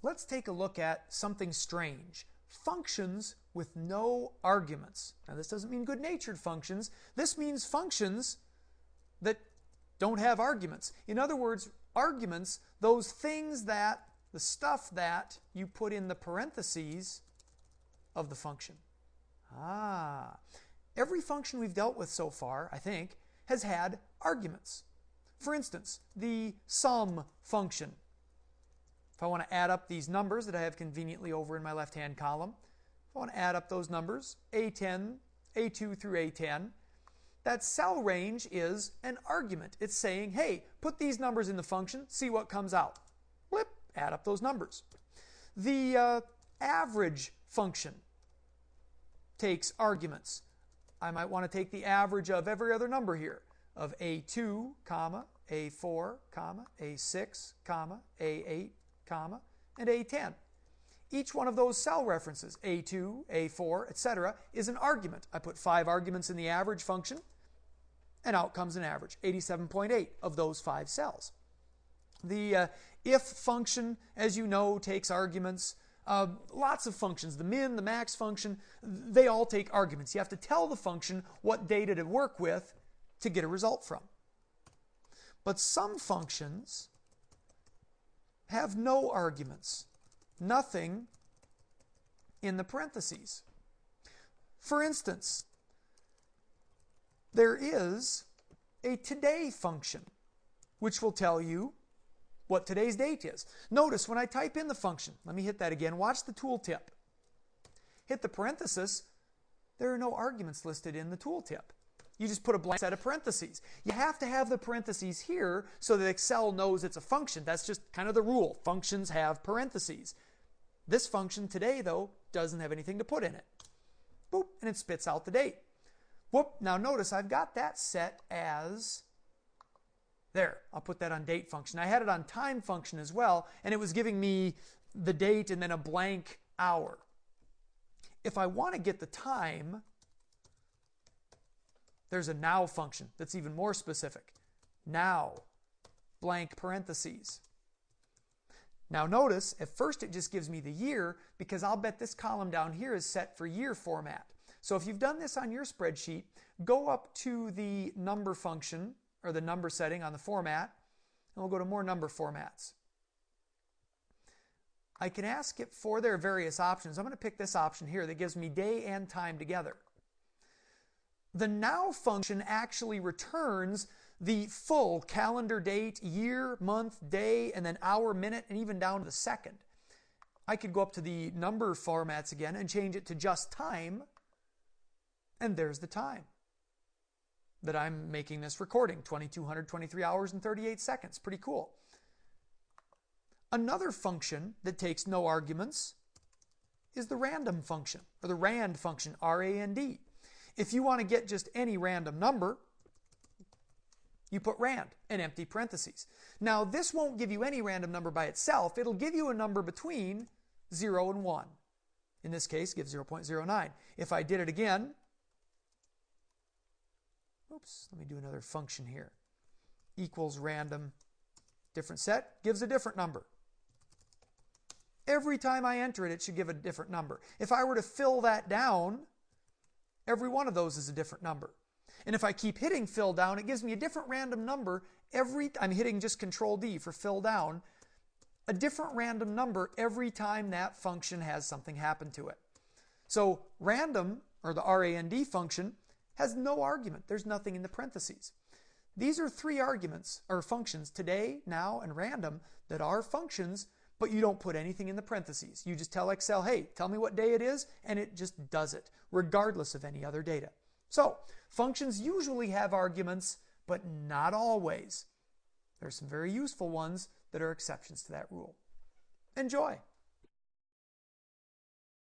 let's take a look at something strange. Functions with no arguments. Now this doesn't mean good-natured functions. This means functions that don't have arguments. In other words, arguments, those things that, the stuff that you put in the parentheses of the function. Every function we've dealt with so far, I think, has had arguments. For instance, the sum function. If I want to add up these numbers that I have conveniently over in my left-hand column, if I want to add up those numbers, A10, A2 through A10, that cell range is an argument. It's saying, hey, put these numbers in the function, see what comes out. Blip, add up those numbers. The average function takes arguments. I might want to take the average of every other number here, of A2, comma, A4, comma, A6, comma, A8, comma, and A10. Each one of those cell references, A2, A4, etc., is an argument. I put 5 arguments in the average function, and out comes an average, 87.8 of those 5 cells. The if function, as you know, takes arguments. Lots of functions, the min, the max function, they all take arguments. You have to tell the function what data to work with to get a result from. But some functions have no arguments, nothing in the parentheses. For instance, there is a today function, which will tell you what today's date is. Notice when I type in the function, let me hit that again, watch the tooltip. Hit the parenthesis, there are no arguments listed in the tooltip. You just put a blank set of parentheses. You have to have the parentheses here so that Excel knows it's a function. That's just kind of the rule. Functions have parentheses. This function today, though, doesn't have anything to put in it. Boop, and it spits out the date. Whoop, now notice I've got that set as, there, I'll put that on date function. I had it on time function as well, and it was giving me the date and then a blank hour. If I want to get the time, there's a now function that's even more specific. Now, blank parentheses. Now notice, at first it just gives me the year because I'll bet this column down here is set for year format. So if you've done this on your spreadsheet, go up to the number function or the number setting on the format, and we'll go to more number formats. I can ask it for their various options. I'm going to pick this option here that gives me day and time together. The now function actually returns the full calendar date, year, month, day, and then hour, minute, and even down to the second. I could go up to the number formats again and change it to just time, and there's the time that I'm making this recording, 2,223 hours and 38 seconds. Pretty cool. Another function that takes no arguments is the random function, or the rand function, R-A-N-D. If you want to get just any random number, you put rand in empty parentheses. Now, this won't give you any random number by itself. It'll give you a number between 0 and 1. In this case, give 0.09. If I did it again, oops, let me do another function here. Equals random, different set, gives a different number. Every time I enter it, it should give a different number. If I were to fill that down, every one of those is a different number. And if I keep hitting fill down, it gives me a different random number I'm hitting just Control D for fill down, a different random number every time that function has something happen to it. So random, or the RAND function, has no argument. There's nothing in the parentheses. These are 3 arguments, or functions, today, now, and random, that are functions, but you don't put anything in the parentheses. You just tell Excel, hey, tell me what day it is, and it just does it, regardless of any other data. So, functions usually have arguments, but not always. There are some very useful ones that are exceptions to that rule. Enjoy!